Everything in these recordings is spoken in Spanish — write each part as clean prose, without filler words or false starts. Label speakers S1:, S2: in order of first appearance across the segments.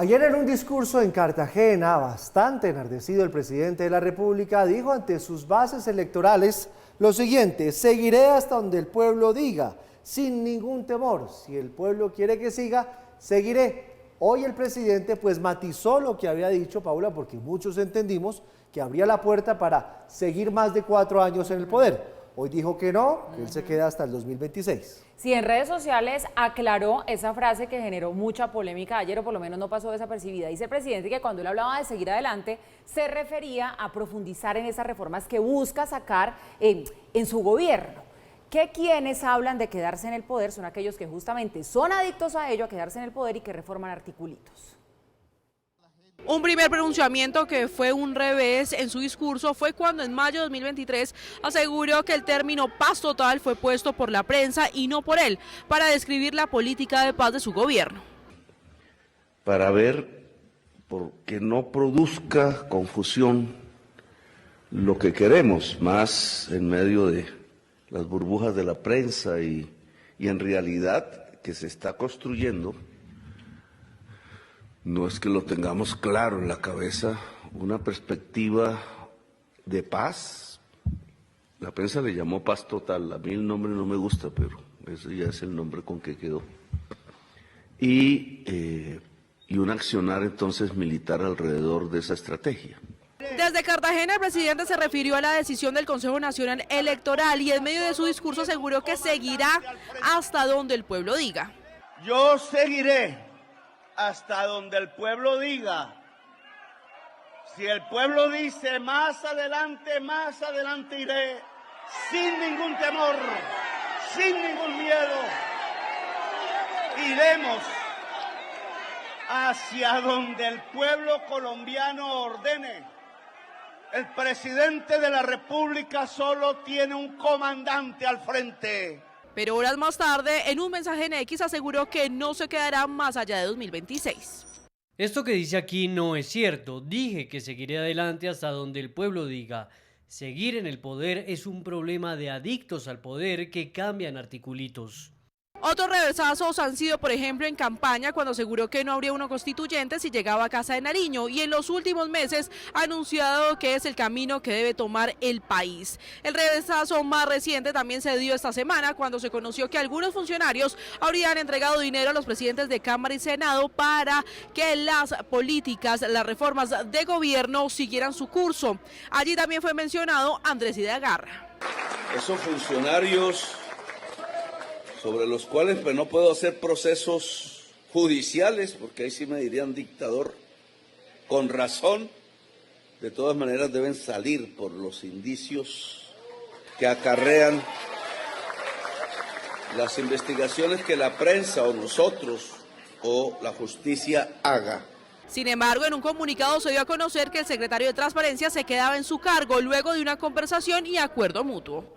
S1: Ayer en un discurso en Cartagena, bastante enardecido, el presidente de la República dijo ante sus bases electorales lo siguiente: seguiré hasta donde el pueblo diga, sin ningún temor. Si el pueblo quiere que siga, seguiré. Hoy el presidente pues matizó lo que había dicho, Paula, porque muchos entendimos que abría la puerta para seguir más de 4 años en el poder. Hoy dijo que no, que él se queda hasta el 2026.
S2: Sí, en redes sociales aclaró esa frase que generó mucha polémica ayer, o por lo menos no pasó desapercibida. Dice el presidente que cuando él hablaba de seguir adelante, se refería a profundizar en esas reformas que busca sacar en su gobierno. Que quienes hablan de quedarse en el poder son aquellos que justamente son adictos a ello, a quedarse en el poder, y que reforman articulitos.
S3: Un primer pronunciamiento que fue un revés en su discurso fue cuando en mayo de 2023 aseguró que el término paz total fue puesto por la prensa y no por él, para describir la política de paz de su gobierno.
S4: Para ver, porque no produzca confusión lo que queremos, más en medio de las burbujas de la prensa y en realidad que se está construyendo. No es que lo tengamos claro en la cabeza, una perspectiva de paz. La prensa le llamó paz total, a mí el nombre no me gusta, pero ese ya es el nombre con que quedó. Y un accionar entonces militar alrededor de esa estrategia.
S3: Desde Cartagena, el presidente se refirió a la decisión del Consejo Nacional Electoral y en medio de su discurso aseguró que seguirá hasta donde el pueblo diga.
S5: Yo seguiré hasta donde el pueblo diga. Si el pueblo dice más adelante iré, sin ningún temor, sin ningún miedo. Iremos hacia donde el pueblo colombiano ordene. El presidente de la República solo tiene un comandante al frente.
S3: Pero horas más tarde, en un mensaje en X, aseguró que no se quedará más allá de 2026.
S6: Esto que dice aquí no es cierto. Dije que seguiré adelante hasta donde el pueblo diga. Seguir en el poder es un problema de adictos al poder que cambian articulitos.
S3: Otros reversazos han sido, por ejemplo, en campaña, cuando aseguró que no habría uno constituyente si llegaba a Casa de Nariño, y en los últimos meses ha anunciado que es el camino que debe tomar el país. El reversazo más reciente también se dio esta semana, cuando se conoció que algunos funcionarios habrían entregado dinero a los presidentes de Cámara y Senado para que las políticas, las reformas de gobierno siguieran su curso. Allí también fue mencionado Andrés Ideagarra.
S4: Esos funcionarios sobre los cuales pues no puedo hacer procesos judiciales, porque ahí sí me dirían dictador, con razón, de todas maneras deben salir por los indicios que acarrean las investigaciones que la prensa o nosotros o la justicia haga.
S3: Sin embargo, en un comunicado se dio a conocer que el secretario de Transparencia se quedaba en su cargo luego de una conversación y acuerdo mutuo.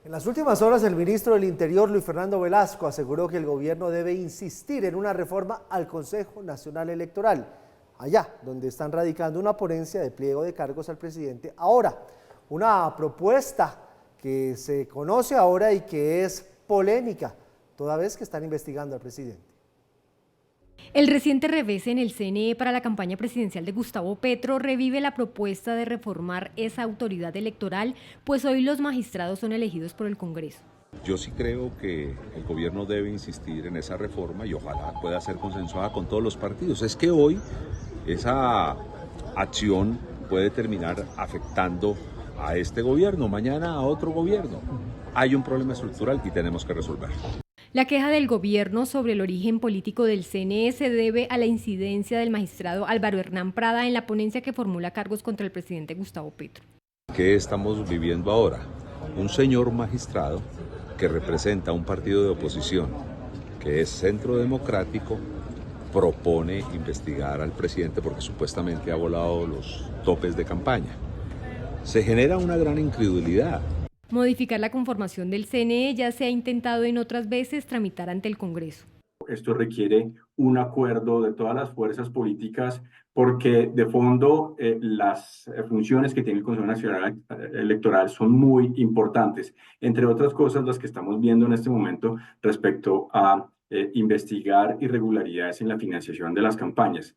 S1: En las últimas horas, el ministro del Interior, Luis Fernando Velasco, aseguró que el gobierno debe insistir en una reforma al Consejo Nacional Electoral, allá donde están radicando una ponencia de pliego de cargos al presidente. Ahora, una propuesta que se conoce ahora y que es polémica, toda vez que están investigando al presidente.
S7: El reciente revés en el CNE para la campaña presidencial de Gustavo Petro revive la propuesta de reformar esa autoridad electoral, pues hoy los magistrados son elegidos por el Congreso.
S8: Yo sí creo que el gobierno debe insistir en esa reforma y ojalá pueda ser consensuada con todos los partidos. Es que hoy esa acción puede terminar afectando a este gobierno, mañana a otro gobierno. Hay un problema estructural y tenemos que resolverlo.
S7: La queja del gobierno sobre el origen político del CNE se debe a la incidencia del magistrado Álvaro Hernán Prada en la ponencia que formula cargos contra el presidente Gustavo Petro.
S8: ¿Qué estamos viviendo ahora? Un señor magistrado que representa un partido de oposición, que es Centro Democrático, propone investigar al presidente porque supuestamente ha volado los topes de campaña. Se genera una gran incredulidad.
S7: Modificar la conformación del CNE ya se ha intentado en otras veces tramitar ante el Congreso.
S9: Esto requiere un acuerdo de todas las fuerzas políticas porque de fondo las funciones que tiene el Consejo Nacional Electoral son muy importantes, entre otras cosas las que estamos viendo en este momento respecto a investigar irregularidades en la financiación de las campañas.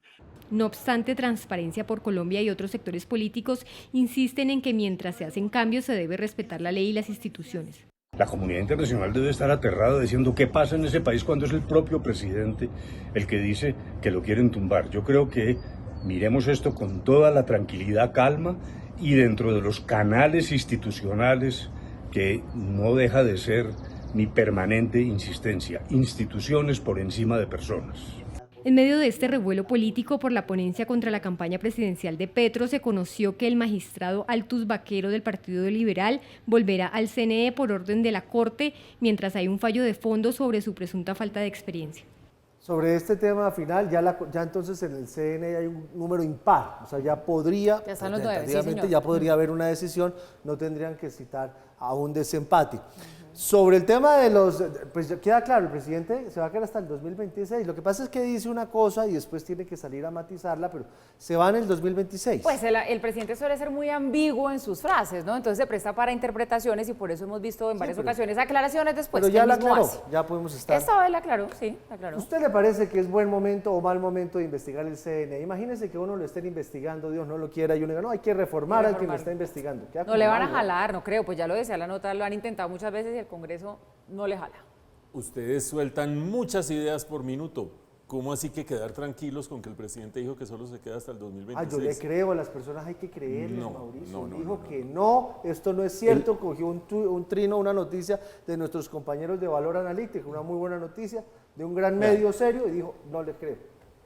S7: No obstante, Transparencia por Colombia y otros sectores políticos insisten en que mientras se hacen cambios se debe respetar la ley y las instituciones.
S10: La comunidad internacional debe estar aterrada diciendo qué pasa en ese país cuando es el propio presidente el que dice que lo quieren tumbar. Yo creo que miremos esto con toda la tranquilidad, calma y dentro de los canales institucionales que no deja de ser mi permanente insistencia, instituciones por encima de personas.
S7: En medio de este revuelo político por la ponencia contra la campaña presidencial de Petro, se conoció que el magistrado Altus Baquero del Partido Liberal volverá al CNE por orden de la Corte, mientras hay un fallo de fondo sobre su presunta falta de experiencia.
S1: Sobre este tema final, ya entonces en el CNE hay un número impar, o sea, ya podría,
S2: ya están los 9, sí, señor.
S1: Ya podría haber una decisión, no tendrían que citar a un desempate. Sobre el tema de pues queda claro, el presidente se va a quedar hasta el 2026. Lo que pasa es que dice una cosa y después tiene que salir a matizarla, pero se va en el 2026.
S2: Pues el presidente suele ser muy ambiguo en sus frases, ¿no? Entonces se presta para interpretaciones y por eso hemos visto en varias ocasiones aclaraciones después.
S1: Pero ya la aclaró, ya podemos estar.
S2: Esta vez la aclaró, sí, la aclaró.
S1: ¿Usted le parece que es buen momento o mal momento de investigar el CNE? Imagínese que uno lo estén investigando, Dios no lo quiera, y uno diga, no, hay que reformar al que lo está investigando.
S2: No le van a jalar, no creo, pues ya lo decía la nota, lo han intentado muchas veces y el Congreso no le jala.
S11: Ustedes sueltan muchas ideas por minuto. ¿Cómo así que quedar tranquilos con que el presidente dijo que solo se queda hasta el 2026?
S1: Yo le creo a las personas, hay que creerles,
S11: no,
S1: Mauricio.
S11: No,
S1: dijo que no, esto no es cierto, cogió un trino, una noticia de nuestros compañeros de Valor Analítico, una muy buena noticia, de un gran medio serio, y dijo, no le creo.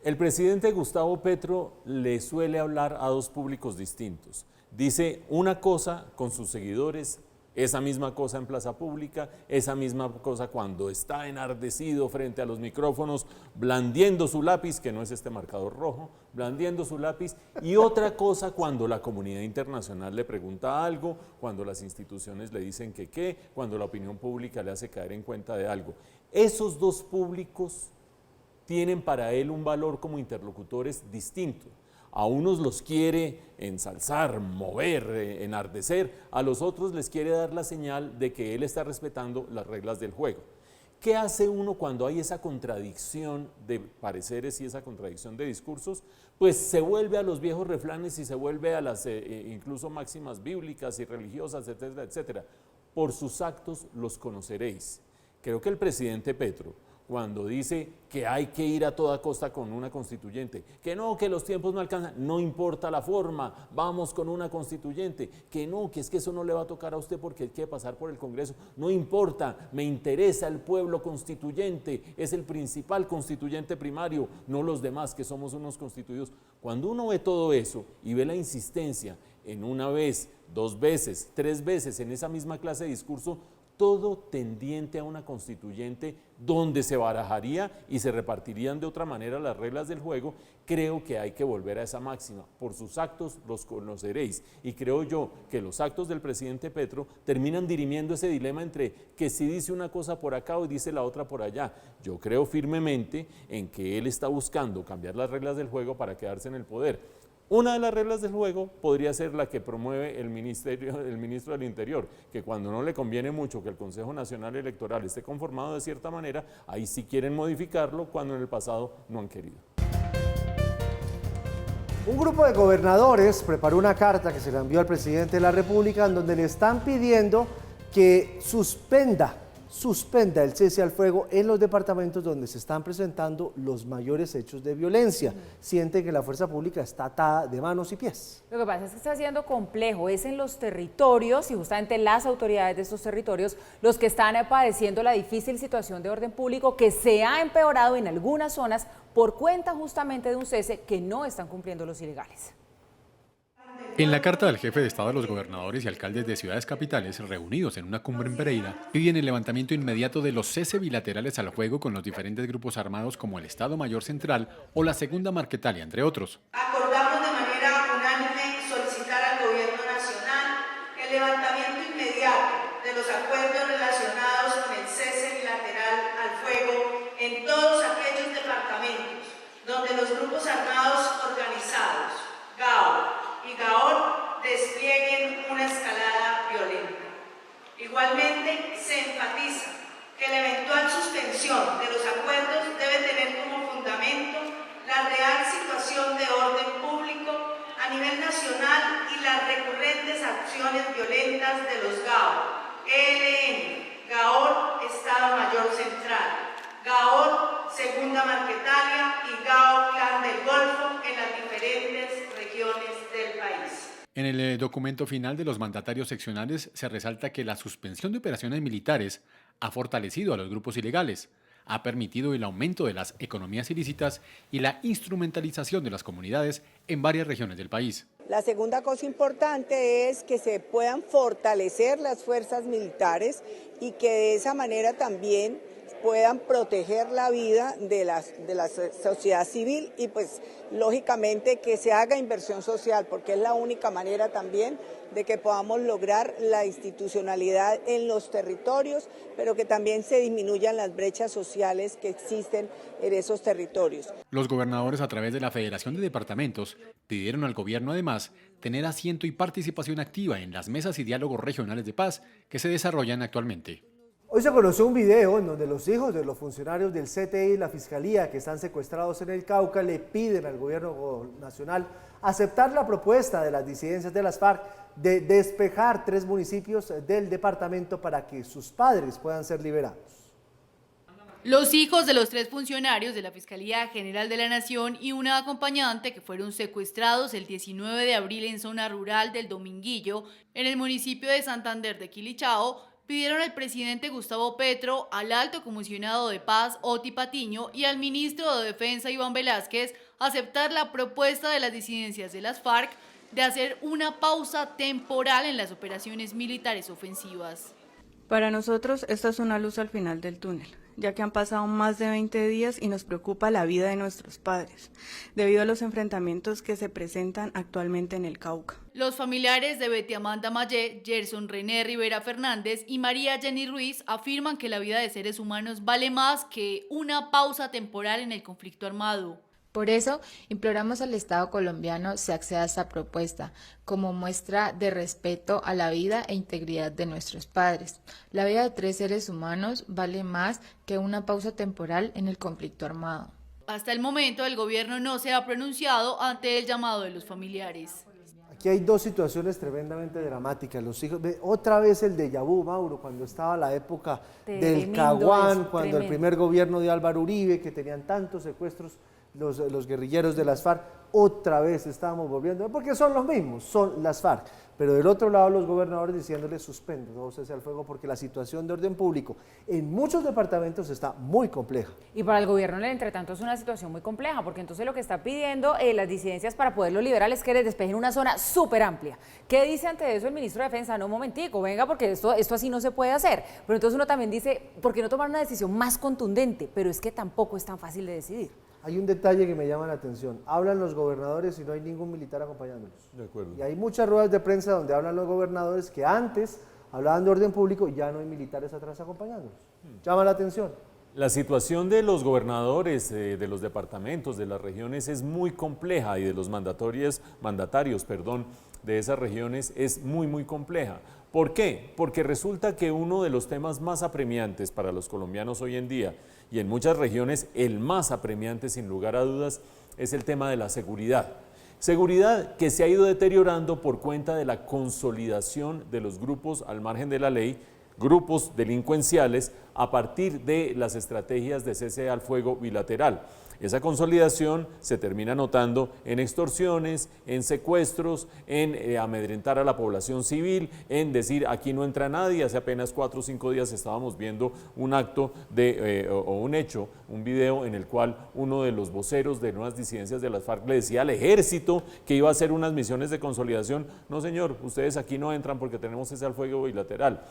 S11: El presidente Gustavo Petro le suele hablar a dos públicos distintos. Dice una cosa con sus seguidores, esa misma cosa en plaza pública, esa misma cosa cuando está enardecido frente a los micrófonos, blandiendo su lápiz, que no es este marcador rojo, blandiendo su lápiz, y otra cosa cuando la comunidad internacional le pregunta algo, cuando las instituciones le dicen que qué, cuando la opinión pública le hace caer en cuenta de algo. Esos dos públicos tienen para él un valor como interlocutores distinto. A unos los quiere ensalzar, mover, enardecer, a los otros les quiere dar la señal de que él está respetando las reglas del juego. ¿Qué hace uno cuando hay esa contradicción de pareceres y esa contradicción de discursos? Pues se vuelve a los viejos refranes y se vuelve a las incluso máximas bíblicas y religiosas, etcétera, etcétera. Por sus actos los conoceréis. Creo que el presidente Petro, cuando dice que hay que ir a toda costa con una constituyente, que no, que los tiempos no alcanzan, no importa la forma, vamos con una constituyente, que no, que es que eso no le va a tocar a usted porque hay que pasar por el Congreso, no importa, me interesa el pueblo constituyente, es el principal constituyente primario, no los demás que somos unos constituidos. Cuando uno ve todo eso y ve la insistencia en una vez, dos veces, tres veces en esa misma clase de discurso, todo tendiente a una constituyente donde se barajaría y se repartirían de otra manera las reglas del juego, creo que hay que volver a esa máxima. Por sus actos los conoceréis. Y creo yo que los actos del presidente Petro terminan dirimiendo ese dilema entre que si dice una cosa por acá o dice la otra por allá. Yo creo firmemente en que él está buscando cambiar las reglas del juego para quedarse en el poder. Una de las reglas del juego podría ser la que promueve el ministro del Interior, que cuando no le conviene mucho que el Consejo Nacional Electoral esté conformado de cierta manera, ahí sí quieren modificarlo cuando en el pasado no han querido.
S1: Un grupo de gobernadores preparó una carta que se le envió al presidente de la República en donde le están pidiendo que suspenda el cese al fuego en los departamentos donde se están presentando los mayores hechos de violencia. Siente que la fuerza pública está atada de manos y pies.
S2: Lo que pasa es que está siendo complejo, es en los territorios y justamente las autoridades de estos territorios los que están padeciendo la difícil situación de orden público que se ha empeorado en algunas zonas por cuenta justamente de un cese que no están cumpliendo los ilegales.
S12: En la carta del jefe de Estado a los gobernadores y alcaldes de ciudades capitales reunidos en una cumbre en Pereira, piden el levantamiento inmediato de los cese bilaterales al fuego con los diferentes grupos armados como el Estado Mayor Central o la Segunda Marquetalia, entre otros.
S13: Acordamos de manera unánime solicitar al Gobierno Nacional el levantamiento inmediato de los acuerdos relacionados con el cese bilateral al fuego en todos aquellos departamentos donde los grupos armados organizados, GAO y GAOR, desplieguen una escalada violenta. Igualmente, se enfatiza que la eventual suspensión de los acuerdos debe tener como fundamento la real situación de orden acciones violentas de los GAO, ELN, GAOR, Estado Mayor Central, GAOR, Segunda Marquetalia y GAO, Clan del Golfo en las diferentes regiones del país.
S12: En el documento final de los mandatarios seccionales se resalta que la suspensión de operaciones militares ha fortalecido a los grupos ilegales, ha permitido el aumento de las economías ilícitas y la instrumentalización de las comunidades en varias regiones del país.
S14: La segunda cosa importante es que se puedan fortalecer las fuerzas militares y que de esa manera también puedan proteger la vida de la sociedad civil y pues lógicamente que se haga inversión social, porque es la única manera también de que podamos lograr la institucionalidad en los territorios, pero que también se disminuyan las brechas sociales que existen en esos territorios.
S12: Los gobernadores, a través de la Federación de Departamentos, pidieron al gobierno además tener asiento y participación activa en las mesas y diálogos regionales de paz que se desarrollan actualmente.
S1: Hoy se conoció un video en donde los hijos de los funcionarios del CTI y la Fiscalía que están secuestrados en el Cauca le piden al gobierno nacional aceptar la propuesta de las disidencias de las FARC de despejar 3 municipios del departamento para que sus padres puedan ser liberados.
S15: Los hijos de los 3 funcionarios de la Fiscalía General de la Nación y una acompañante que fueron secuestrados el 19 de abril en zona rural del Dominguillo, en el municipio de Santander de Quilichao, pidieron al presidente Gustavo Petro, al alto comisionado de paz Oti Patiño y al ministro de Defensa Iván Velázquez aceptar la propuesta de las disidencias de las FARC de hacer una pausa temporal en las operaciones militares ofensivas.
S16: Para nosotros esto es una luz al final del túnel, ya que han pasado más de 20 días y nos preocupa la vida de nuestros padres, debido a los enfrentamientos que se presentan actualmente en el Cauca.
S15: Los familiares de Betty Amanda Mayé, Gerson René Rivera Fernández y María Jenny Ruiz afirman que la vida de seres humanos vale más que una pausa temporal en el conflicto armado.
S17: Por eso, imploramos al Estado colombiano se acceda a esta propuesta, como muestra de respeto a la vida e integridad de nuestros padres. La vida de 3 seres humanos vale más que una pausa temporal en el conflicto armado.
S15: Hasta el momento, el gobierno no se ha pronunciado ante el llamado de los familiares.
S1: Aquí hay 2 situaciones tremendamente dramáticas. Los hijos, otra vez el déjà vu, Mauro, cuando estaba la época del Caguán, cuando el primer gobierno de Álvaro Uribe, que tenían tantos secuestros, los guerrilleros de las FARC, otra vez estamos volviendo, porque son los mismos, son las FARC, pero del otro lado los gobernadores diciéndoles suspende todo cese al fuego porque la situación de orden público en muchos departamentos está muy compleja.
S2: Y para el gobierno, entre tanto, es una situación muy compleja, porque entonces lo que está pidiendo las disidencias para poderlo liberar es que les despejen una zona súper amplia. ¿Qué dice ante eso el ministro de Defensa? No, un momentico, venga, porque esto así no se puede hacer. Pero entonces uno también dice, ¿por qué no tomar una decisión más contundente? Pero es que tampoco es tan fácil de decidir.
S1: Hay un detalle que me llama la atención. Hablan los gobernadores y no hay ningún militar acompañándolos.
S11: De acuerdo.
S1: Y hay muchas ruedas de prensa donde hablan los gobernadores que antes hablaban de orden público y ya no hay militares atrás acompañándolos. Llama la atención.
S11: La situación de los gobernadores, de los departamentos, de las regiones es muy compleja y de los mandatarios, de esas regiones es muy compleja. ¿Por qué? Porque resulta que uno de los temas más apremiantes para los colombianos hoy en día, y en muchas regiones el más apremiante sin lugar a dudas, es el tema de la seguridad. Seguridad que se ha ido deteriorando por cuenta de la consolidación de los grupos al margen de la ley, grupos delincuenciales, a partir de las estrategias de cese al fuego bilateral. Esa consolidación se termina notando en extorsiones, en secuestros, en amedrentar a la población civil, en decir aquí no entra nadie. Hace apenas 4 o 5 días estábamos viendo un acto un video en el cual uno de los voceros de unas disidencias de las FARC le decía al ejército que iba a hacer unas misiones de consolidación. No señor, ustedes aquí no entran porque tenemos cese al fuego bilateral.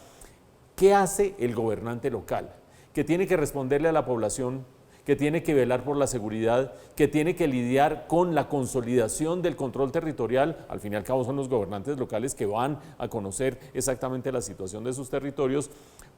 S11: ¿Qué hace el gobernante local? Que tiene que responderle a la población, que tiene que velar por la seguridad, que tiene que lidiar con la consolidación del control territorial. Al fin y al cabo son los gobernantes locales que van a conocer exactamente la situación de sus territorios.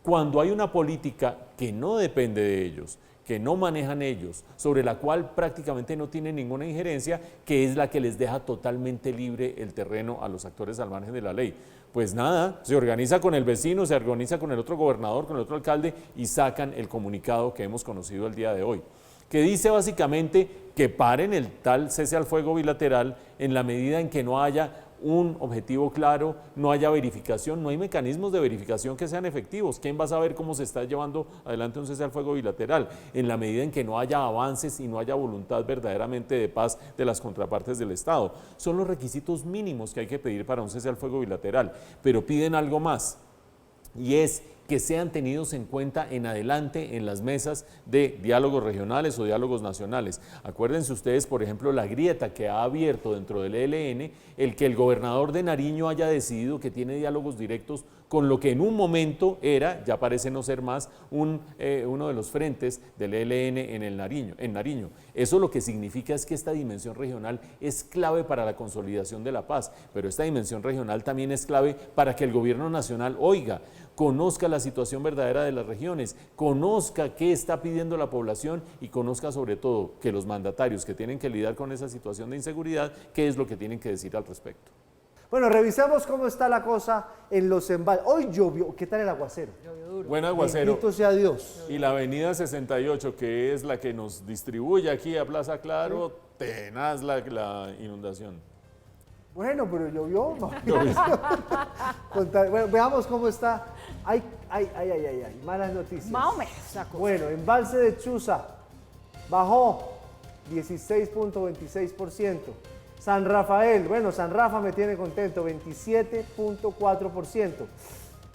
S11: Cuando hay una política que no depende de ellos, que no manejan ellos, sobre la cual prácticamente no tienen ninguna injerencia, que es la que les deja totalmente libre el terreno a los actores al margen de la ley. Pues nada, se organiza con el vecino, se organiza con el otro gobernador, con el otro alcalde y sacan el comunicado que hemos conocido el día de hoy, que dice básicamente que paren el tal cese al fuego bilateral en la medida en que no haya un objetivo claro, no haya verificación, no hay mecanismos de verificación que sean efectivos. ¿Quién va a saber cómo se está llevando adelante un cese al fuego bilateral? En la medida en que no haya avances y no haya voluntad verdaderamente de paz de las contrapartes del Estado. Son los requisitos mínimos que hay que pedir para un cese al fuego bilateral, pero piden algo más, y es que sean tenidos en cuenta en adelante en las mesas de diálogos regionales o diálogos nacionales. Acuérdense ustedes, por ejemplo, la grieta que ha abierto dentro del ELN, el que el gobernador de Nariño haya decidido que tiene diálogos directos con lo que en un momento era, ya parece no ser más, uno de los frentes del ELN en Nariño. Eso lo que significa es que esta dimensión regional es clave para la consolidación de la paz, pero esta dimensión regional también es clave para que el gobierno nacional oiga, conozca la situación verdadera de las regiones, conozca qué está pidiendo la población y conozca sobre todo que los mandatarios que tienen que lidiar con esa situación de inseguridad, qué es lo que tienen que decir al respecto.
S1: Bueno, revisemos cómo está la cosa en los embalses. Hoy llovió, ¿qué tal el aguacero?
S2: Llovió duro.
S11: Buen aguacero.
S1: Bendito sea Dios.
S11: Y la avenida 68, que es la que nos distribuye aquí a Plaza Claro, tenaz la inundación.
S1: Bueno, pero llovió, no. Bueno, veamos cómo está. Ay, malas noticias.
S2: Más o menos, la cosa.
S1: Bueno, embalse de Chuza bajó 16.26%. San Rafael, bueno, San Rafa me tiene contento, 27.4%.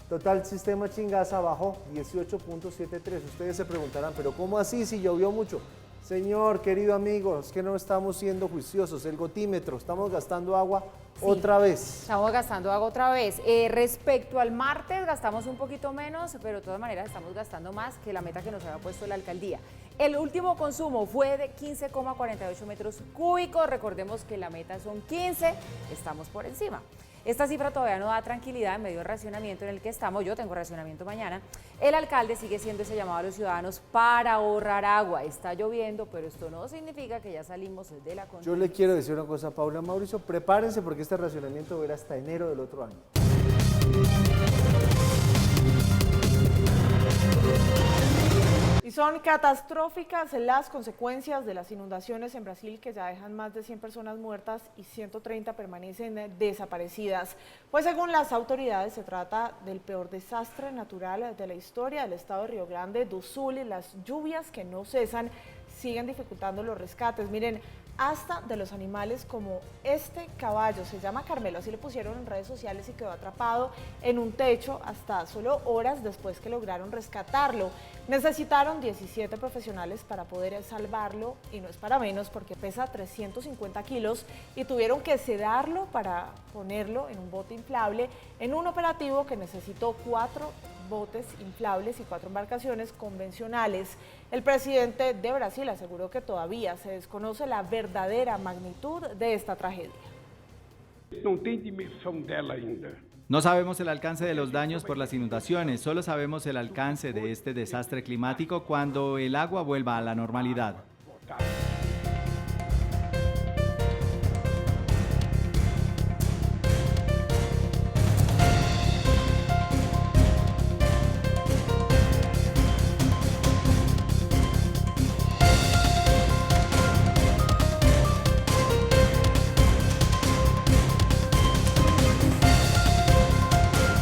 S1: Total Sistema Chingaza bajó 18.73%. Ustedes se preguntarán, ¿pero cómo así si llovió mucho? Señor, querido amigo, es que no estamos siendo juiciosos. El gotímetro, estamos gastando agua otra vez.
S2: Estamos gastando agua otra vez. Respecto al martes, gastamos un poquito menos, pero de todas maneras estamos gastando más que la meta que nos había puesto la alcaldía. El último consumo fue de 15,48 metros cúbicos. Recordemos que la meta son 15, estamos por encima. Esta cifra todavía no da tranquilidad en medio del racionamiento en el que estamos. Yo tengo racionamiento mañana. El alcalde sigue haciendo ese llamado a los ciudadanos para ahorrar agua. Está lloviendo, pero esto no significa que ya salimos de la condición.
S1: Yo le quiero decir una cosa, Paula, Mauricio, prepárense porque este racionamiento va a ir hasta enero del otro año.
S18: Y son catastróficas las consecuencias de las inundaciones en Brasil, que ya dejan más de 100 personas muertas y 130 permanecen desaparecidas. Pues según las autoridades se trata del peor desastre natural de la historia del estado de Río Grande do Sul, y las lluvias que no cesan siguen dificultando los rescates. Miren, hasta de los animales como este caballo, se llama Carmelo, así le pusieron en redes sociales, y quedó atrapado en un techo hasta solo horas después que lograron rescatarlo. Necesitaron 17 profesionales para poder salvarlo, y no es para menos porque pesa 350 kilos y tuvieron que sedarlo para ponerlo en un bote inflable en un operativo que necesitó 4 botes inflables y 4 embarcaciones convencionales. El presidente de Brasil aseguró que todavía se desconoce la verdadera magnitud de esta tragedia.
S19: No sabemos el alcance de los daños por las inundaciones, solo sabemos el alcance de este desastre climático cuando el agua vuelva a la normalidad.